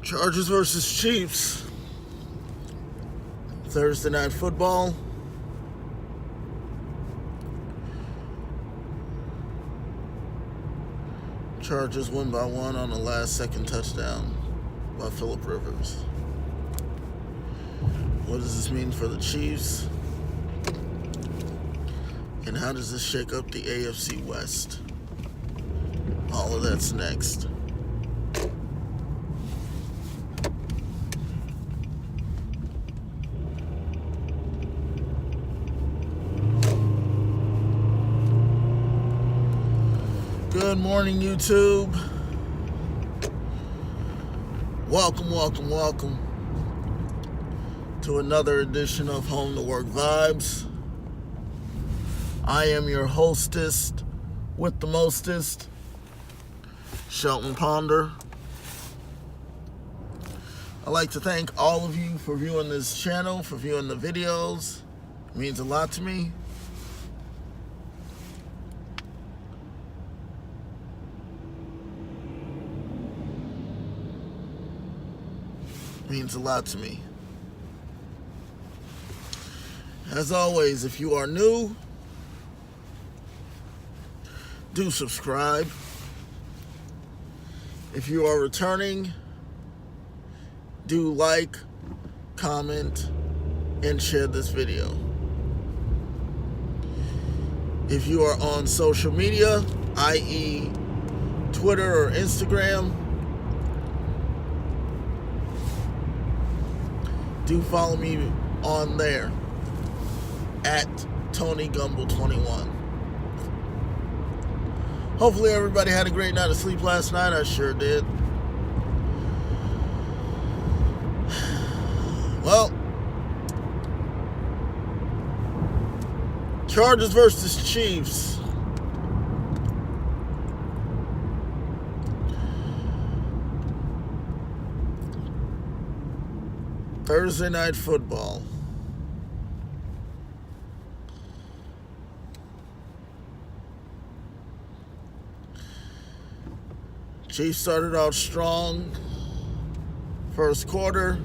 Chargers versus Chiefs. Thursday night football. Chargers win by 1 on the last-second touchdown by Philip Rivers. What does this mean for the Chiefs? And how does this shake up the AFC West? All of that's next. Good morning, YouTube. Welcome to another edition of Home to Work Vibes. I am your hostess with the mostest, Shelton Ponder. I'd like to thank all of you for viewing this channel, for viewing the videos. It means a lot to me. Means a lot to me. As always, if you are new, do subscribe. If you are returning, do like, comment, and share this video. If you are on social media, i.e. Twitter or Instagram, do follow me on there at Tony Gumble 21. Hopefully everybody had a great night of sleep last night. I sure did. Well, Chargers versus Chiefs. Thursday night football. Chiefs started out strong. First quarter,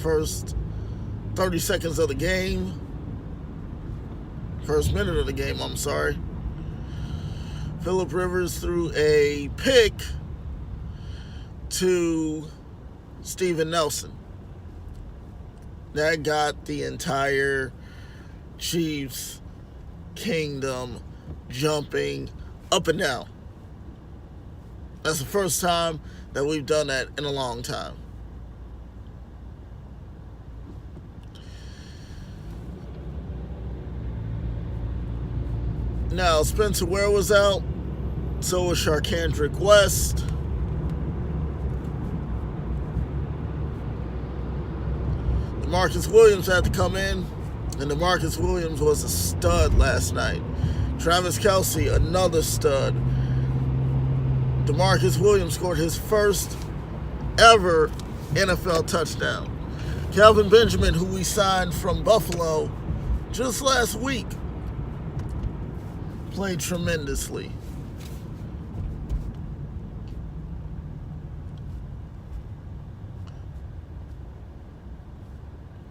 first 30 seconds of the game. First minute of the game, I'm sorry. Philip Rivers threw a pick to Steven Nelson. That got the entire Chiefs kingdom jumping up and down. That's the first time that we've done that in a long time. Now, Spencer Ware was out. So was Charcandrick West. Marcus Williams had to come in, and DeMarcus Williams was a stud last night. Travis Kelce, another stud. DeMarcus Williams scored his first ever NFL touchdown. Kelvin Benjamin, who we signed from Buffalo just last week, played tremendously.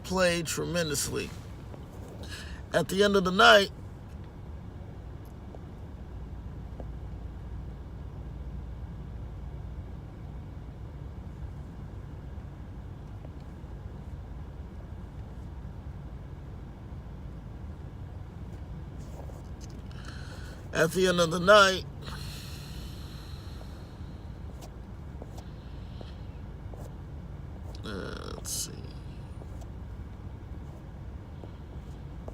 Played tremendously. At the end of the night, let's see.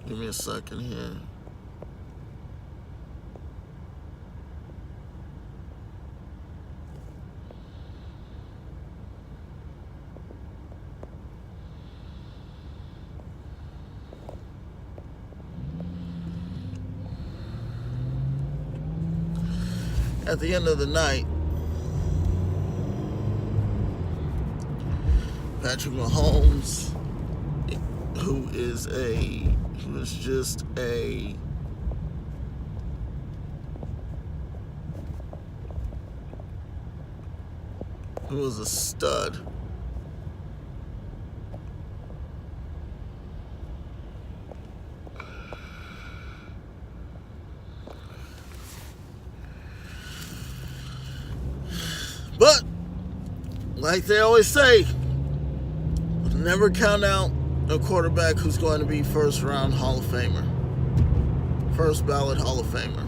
Give me a second here. At the end of the night, Patrick Mahomes, who is just a who was a stud. But, like they always say, never count out a quarterback who's going to be first round Hall of Famer. First ballot Hall of Famer.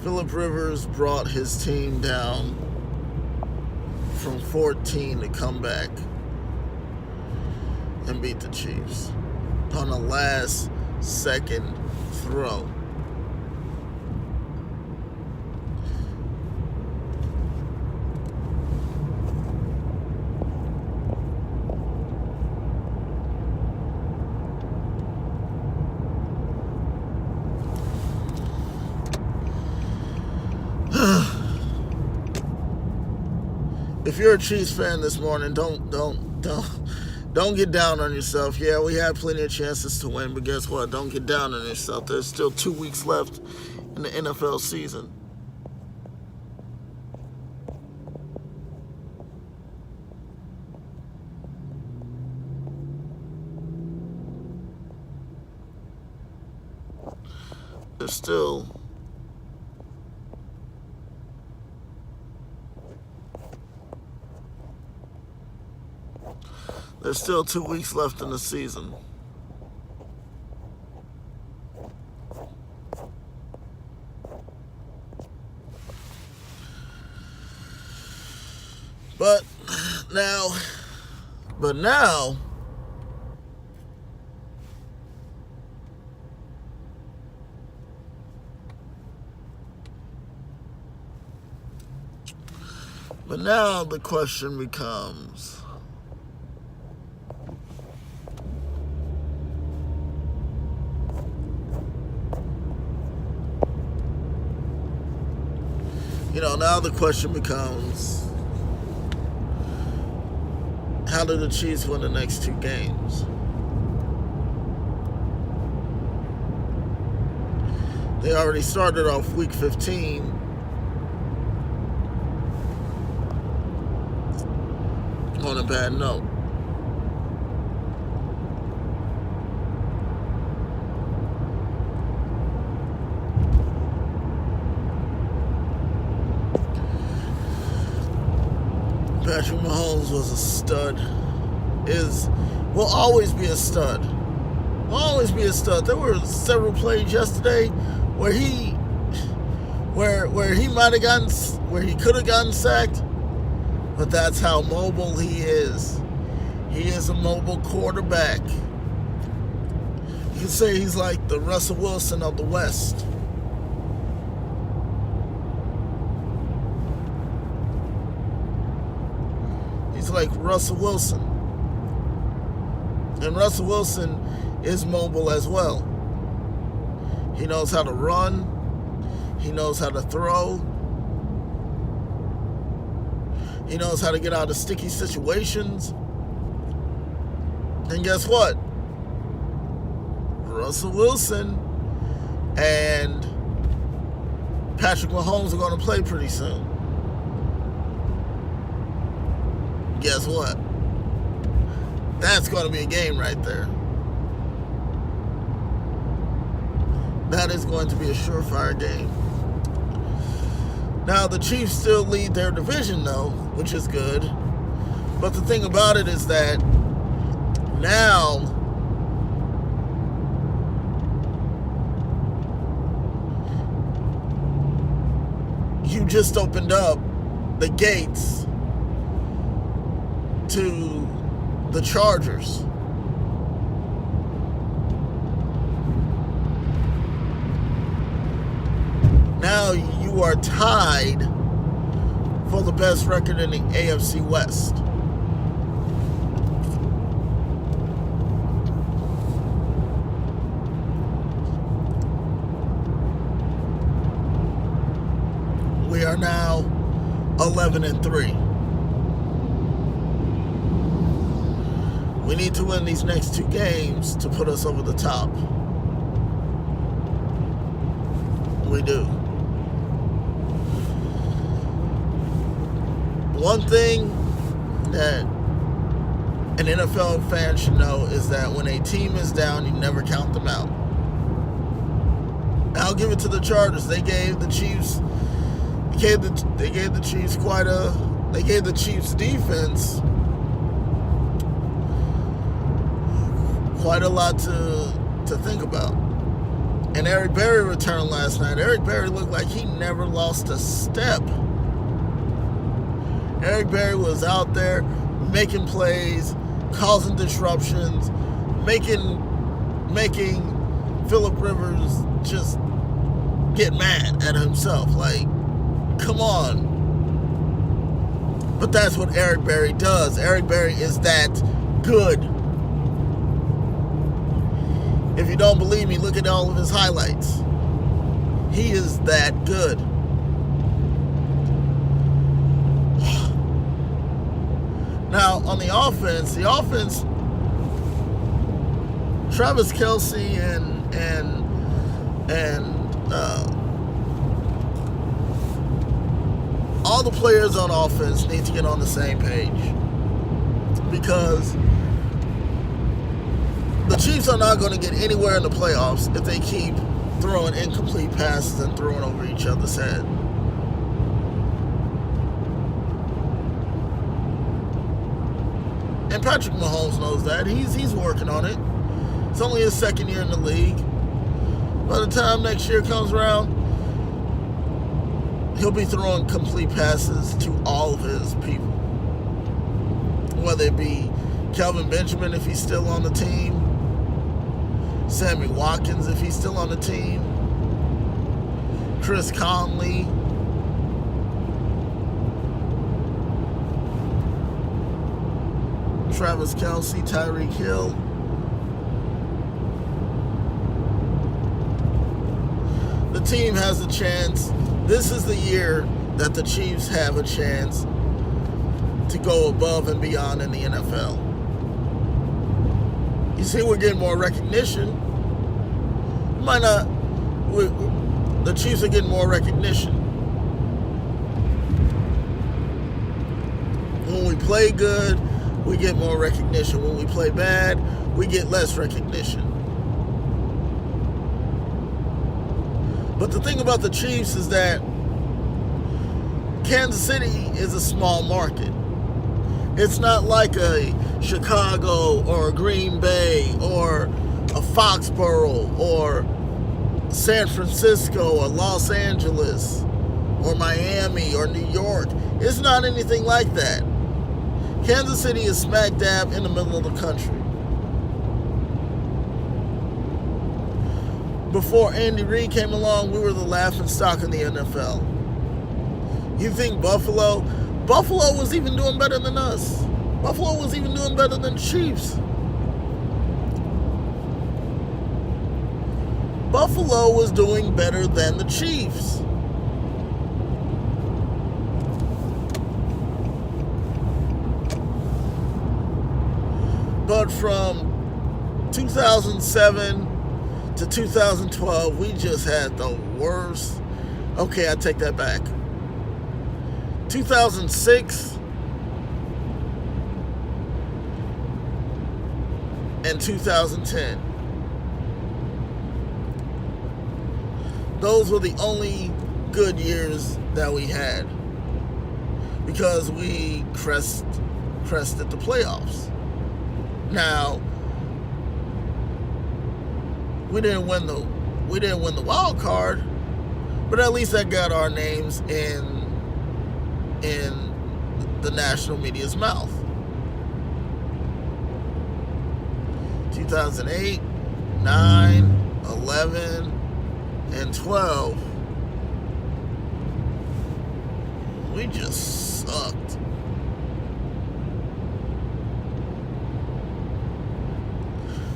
Phillip Rivers brought his team down from 14 to come back and beat the Chiefs on a last second throw. If you're a Chiefs fan this morning, don't get down on yourself. Yeah, we had plenty of chances to win, but guess what? Don't get down on yourself. There's still 2 weeks left in the NFL season. There's still There's still 2 weeks left in the season. But now the question becomes, how do the Chiefs win the next 2 games? They already started off week 15 on a bad note. Patrick Mahomes was a stud. Will always be a stud. Will always be a stud. There were several plays yesterday where he could have gotten sacked, but that's how mobile he is. He is a mobile quarterback. You can say he's like the Russell Wilson of the West. He's like Russell Wilson. And Russell Wilson is mobile as well. He knows how to run. He knows how to throw. He knows how to get out of sticky situations. And guess what? Russell Wilson and Patrick Mahomes are going to play pretty soon. Guess what? That's going to be a game right there. That is going to be a surefire game. Now, the Chiefs still lead their division, though, which is good. But the thing about it is that now you just opened up the gates to the Chargers. Now you are tied for the best record in the AFC West. We are now 11-3. We need to win these next 2 games to put us over the top. We do. One thing that an NFL fan should know is that when a team is down, you never count them out. I'll give it to the Chargers. They gave the Chiefs defense quite a lot to think about. And Eric Berry returned last night. Eric Berry looked like he never lost a step. Eric Berry was out there making plays, causing disruptions, making Phillip Rivers just get mad at himself. Like, come on. But that's what Eric Berry does. Eric Berry is that good. If you don't believe me, look at all of his highlights. He is that good. Now, on the offense, Travis Kelce and all the players on offense need to get on the same page, because the Chiefs are not going to get anywhere in the playoffs if they keep throwing incomplete passes and throwing over each other's head. And Patrick Mahomes knows that. He's working on it. It's only his second year in the league. By the time next year comes around, he'll be throwing complete passes to all of his people. Whether it be Kelvin Benjamin if he's still on the team, Sammy Watkins if he's still on the team, Chris Conley, Travis Kelce, Tyreek Hill. The team has a chance. This is the year that the Chiefs have a chance to go above and beyond in the NFL. You see, we're getting more recognition. The Chiefs are getting more recognition. When we play good, we get more recognition. When we play bad, we get less recognition. But the thing about the Chiefs is that Kansas City is a small market. It's not like a Chicago or a Green Bay or a Foxborough or San Francisco or Los Angeles or Miami or New York. It's not anything like that. Kansas City is smack dab in the middle of the country. Before Andy Reid came along, we were the laughing stock in the NFL. You think Buffalo was even doing better than us? Buffalo was even doing better than the Chiefs. Buffalo was doing better than the Chiefs. But from 2007 to 2012, we just had the worst. Okay, I take that back. 2006 and 2010. Those were the only good years that we had, because we crested the playoffs. Now, we didn't win the wild card, but at least that got our names in the national media's mouth. 2008, 9, 11, and 12, we just sucked.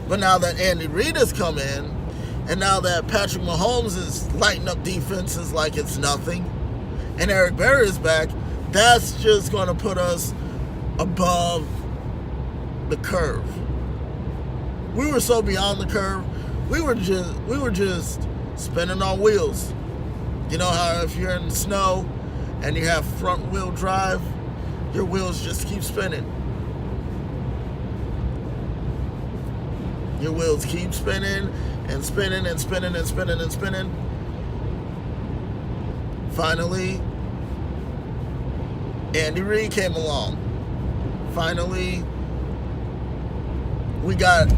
But now that Andy Reid has come in, and now that Patrick Mahomes is lighting up defenses like it's nothing, and Eric Berry is back, that's just going to put us above the curve. We were so beyond the curve, we were just spinning our wheels. You know how if you're in the snow and you have front wheel drive, your wheels just keep spinning. Your wheels keep spinning and spinning and spinning and spinning and spinning. Finally, Andy Reid came along. Finally, we have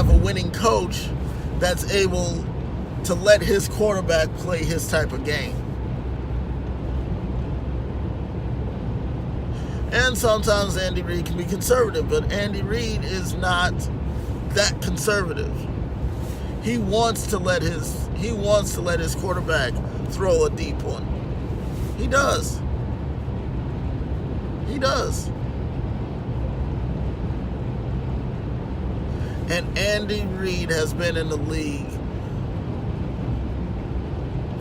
a winning coach that's able to let his quarterback play his type of game. And sometimes Andy Reid can be conservative, but Andy Reid is not that conservative. He wants to let his quarterback throw a deep one. He does. He does. And Andy Reid has been in the league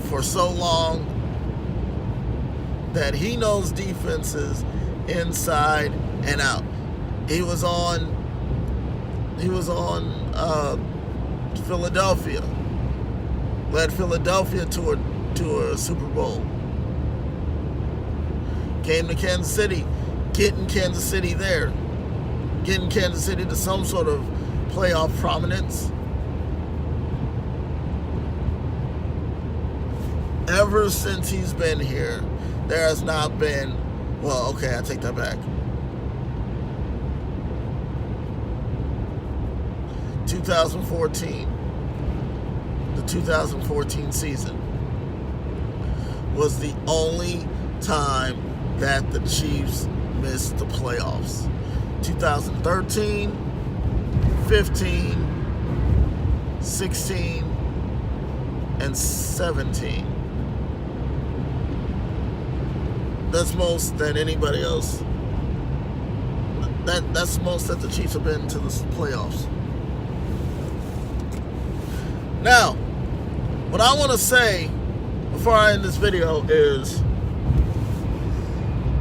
for so long that he knows defenses inside and out. He was on Philadelphia. Led Philadelphia to a Super Bowl. Came to Kansas City, getting Kansas City there. Getting Kansas City to some sort of playoff prominence. Ever since he's been here, there has not been, well, okay, I take that back. 2014, the 2014 season was the only time that the Chiefs missed the playoffs. 2013, 15, 16, and 17. That's most that anybody else. That's most that the Chiefs have been to the playoffs. Now, what I want to say before I end this video is,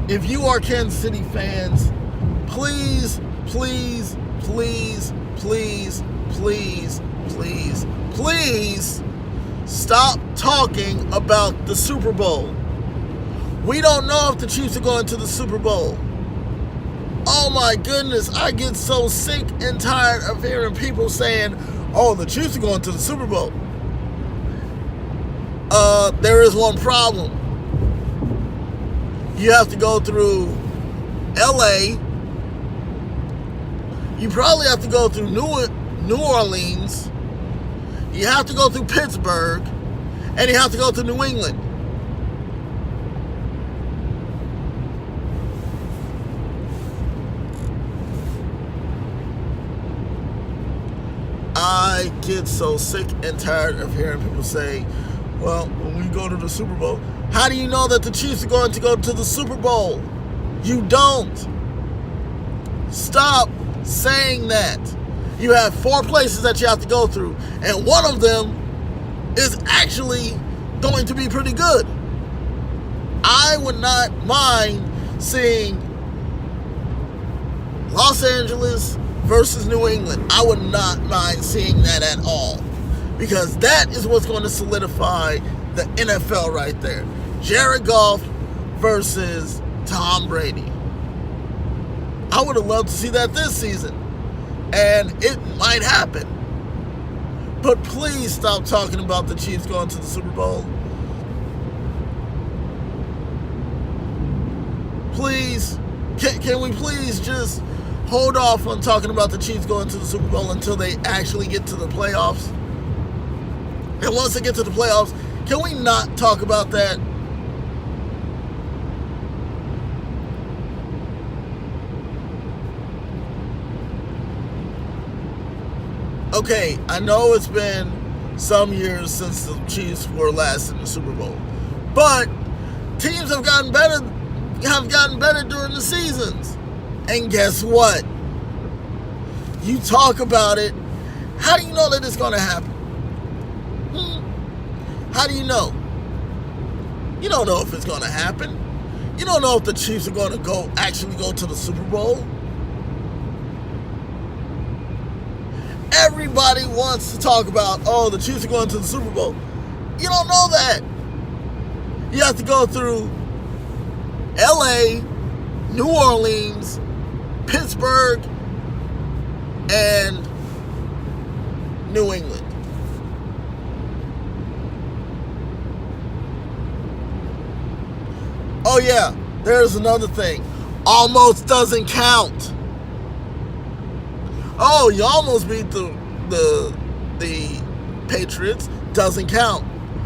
if you are Kansas City fans, please, please, please, please, please, please, please stop talking about the Super Bowl. We don't know if the Chiefs are going to the Super Bowl. Oh my goodness, I get so sick and tired of hearing people saying, oh, the Chiefs are going to the Super Bowl. There is one problem. You have to go through LA. You probably have to go through New Orleans. You have to go through Pittsburgh. And you have to go to New England. I get so sick and tired of hearing people say, well, when we go to the Super Bowl, how do you know that the Chiefs are going to go to the Super Bowl? You don't. Stop saying that. You have 4 places that you have to go through, and one of them is actually going to be pretty good. I would not mind seeing Los Angeles versus New England. I would not mind seeing that at all, because that is what's going to solidify the NFL right there. Jared Goff versus Tom Brady. I would have loved to see that this season, and it might happen. But please stop talking about the Chiefs going to the Super Bowl. Please, can we please just hold off on talking about the Chiefs going to the Super Bowl until they actually get to the playoffs? And once they get to the playoffs, can we not talk about that? Okay, I know it's been some years since the Chiefs were last in the Super Bowl, but teams have gotten better during the seasons. And guess what? You talk about it. How do you know that it's going to happen? How do you know? You don't know if it's going to happen. You don't know if the Chiefs are going to actually go to the Super Bowl. Everybody wants to talk about, oh, the Chiefs are going to the Super Bowl. You don't know that. You have to go through LA, New Orleans, Pittsburgh, and New England. Oh yeah, there's another thing. Almost doesn't count. Oh, you almost beat the Patriots. Doesn't count.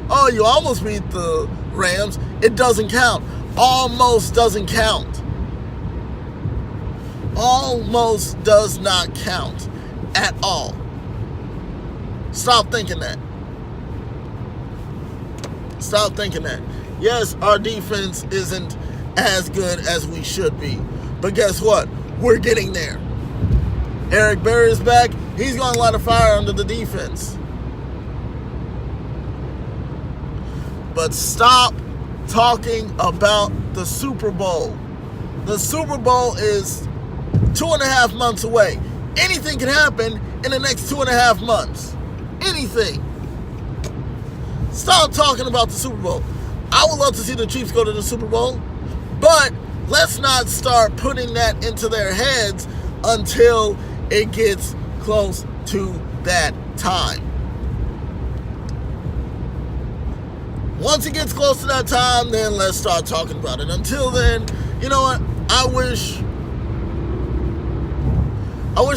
Oh, you almost beat the Rams. It doesn't count. Almost doesn't count. Almost does not count at all. Stop thinking that. Stop thinking that. Yes, our defense isn't as good as we should be. But guess what? We're getting there. Eric Berry is back. He's going to light a fire under the defense. But stop talking about the Super Bowl. The Super Bowl is 2.5 months away. Anything can happen in the next 2.5 months. Anything. Stop talking about the Super Bowl. I would love to see the Chiefs go to the Super Bowl, but let's not start putting that into their heads until it gets close to that time. Once it gets close to that time, then let's start talking about it. Until then, you know what? I wish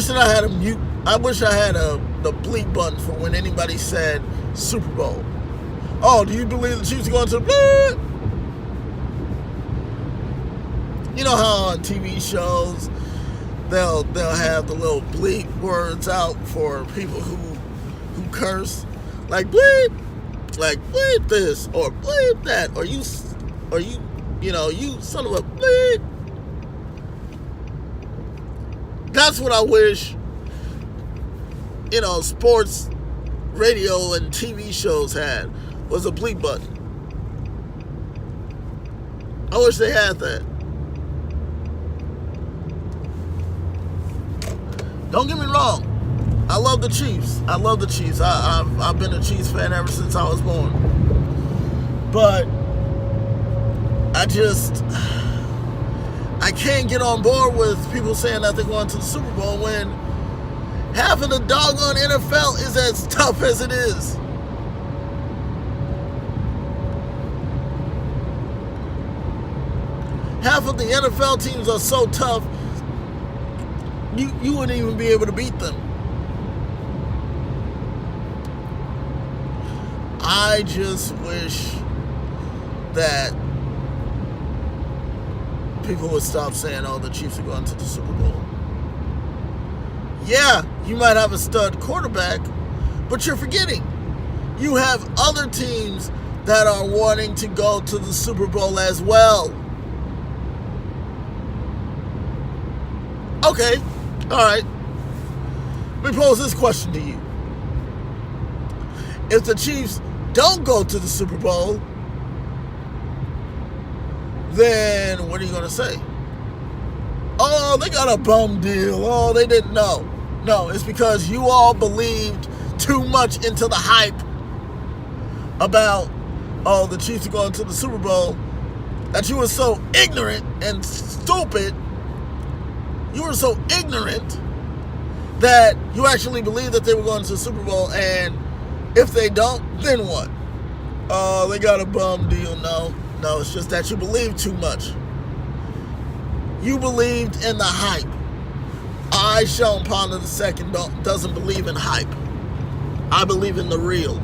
that I had a mute. I wish I had the bleep button for when anybody said Super Bowl. Oh, do you believe the Chiefs are going to the bleep? You know how on TV shows they'll have the little bleep words out for people who curse, like bleep, like bleep this or bleep that, or you son of a bleep. That's what I wish, sports, radio, and TV shows had, was a bleep button. I wish they had that. Don't get me wrong. I love the Chiefs. I've been a Chiefs fan ever since I was born. But I can't get on board with people saying that they're going to the Super Bowl when half of the doggone NFL is as tough as it is. Half of the NFL teams are so tough, you wouldn't even be able to beat them. I just wish that people would stop saying, oh, the Chiefs are going to the Super Bowl. Yeah, you might have a stud quarterback, but you're forgetting you have other teams that are wanting to go to the Super Bowl as well. Okay, all right. Let me pose this question to you. If the Chiefs don't go to the Super Bowl, then what are you going to say? Oh, they got a bum deal. Oh, they didn't know. No, it's because you all believed too much into the hype about, oh, the Chiefs are going to the Super Bowl, that you were so ignorant and stupid. You were so ignorant that you actually believed that they were going to the Super Bowl, and if they don't, then what? Oh, they got a bum deal. No, it's just that you believed too much. You believed in the hype. I, Sean Ponder II, doesn't believe in hype. I believe in the real.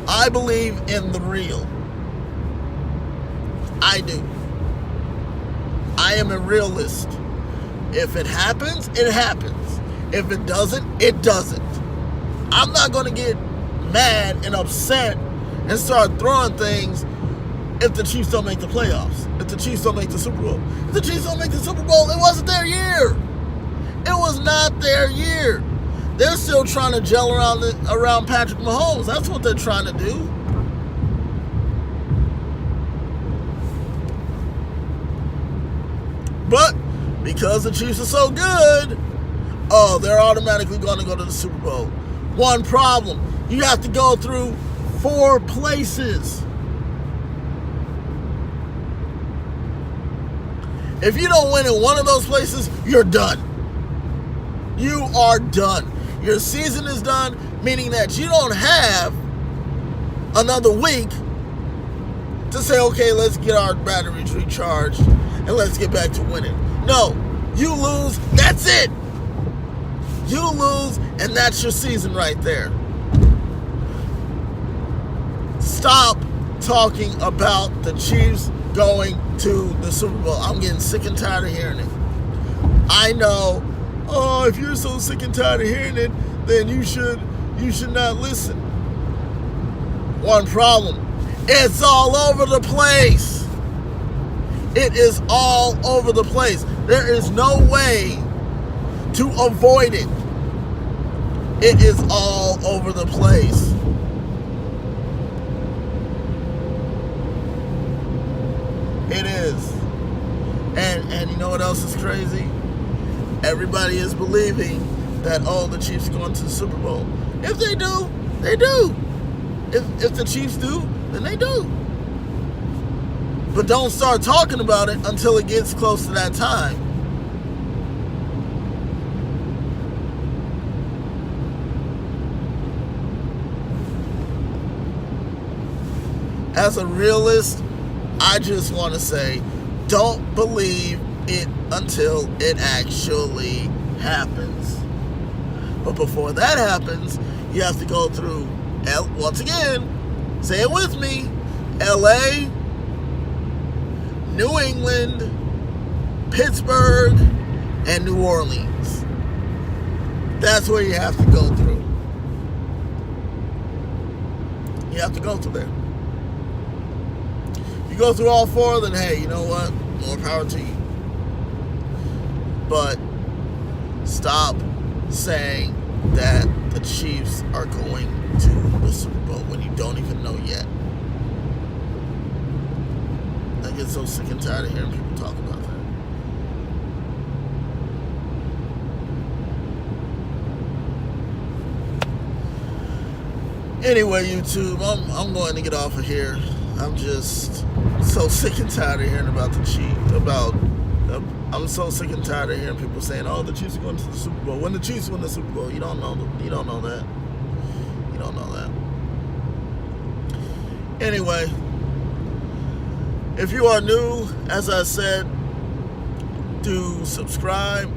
I believe in the real. I do. I am a realist. If it happens, it happens. If it doesn't, it doesn't. I'm not going to get mad and upset and start throwing things if the Chiefs don't make the playoffs, if the Chiefs don't make the Super Bowl. If the Chiefs don't make the Super Bowl, it wasn't their year. It was not their year. They're still trying to gel around Patrick Mahomes. That's what they're trying to do. But because the Chiefs are so good, oh, they're automatically going to go to the Super Bowl. One problem. You have to go through 4 places. If you don't win in one of those places, you're done. You are done. Your season is done, meaning that you don't have another week to say, okay, let's get our batteries recharged and let's get back to winning. No, you lose, that's it. You lose, and that's your season right there. Stop talking about the Chiefs going to the Super Bowl. I'm getting sick and tired of hearing it. I know, if you're so sick and tired of hearing it, then you should not listen. One problem. It's all over the place. It is all over the place. There is no way to avoid it. It is all over the place. It is. And you know what else is crazy? Everybody is believing that, the Chiefs are going to the Super Bowl. If they do, they do. If the Chiefs do, then they do. But don't start talking about it until it gets close to that time. As a realist, I just want to say, don't believe it until it actually happens. But before that happens, you have to go through, once again, say it with me, LA, New England, Pittsburgh, and New Orleans. That's where you have to go through. You have to go through there. If you go through all 4, then hey, you know what? More power to you. But stop saying that the Chiefs are going to the Super Bowl when you don't even know yet. I get so sick and tired of hearing people talk about that. Anyway, YouTube, I'm going to get off of here. I'm just so sick and tired of hearing about the Chiefs. I'm so sick and tired of hearing people saying, the Chiefs are going to the Super Bowl. When the Chiefs win the Super Bowl, you don't know that. You don't know that. Anyway, if you are new, as I said, do subscribe.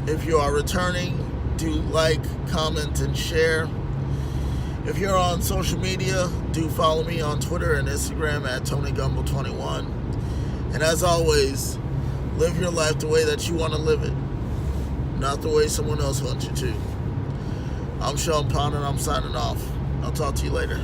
If you are returning, do like, comment, and share. If you're on social media, do follow me on Twitter and Instagram at TonyGumble21. And as always, live your life the way that you want to live it, not the way someone else wants you to. I'm Sean Pond, and I'm signing off. I'll talk to you later.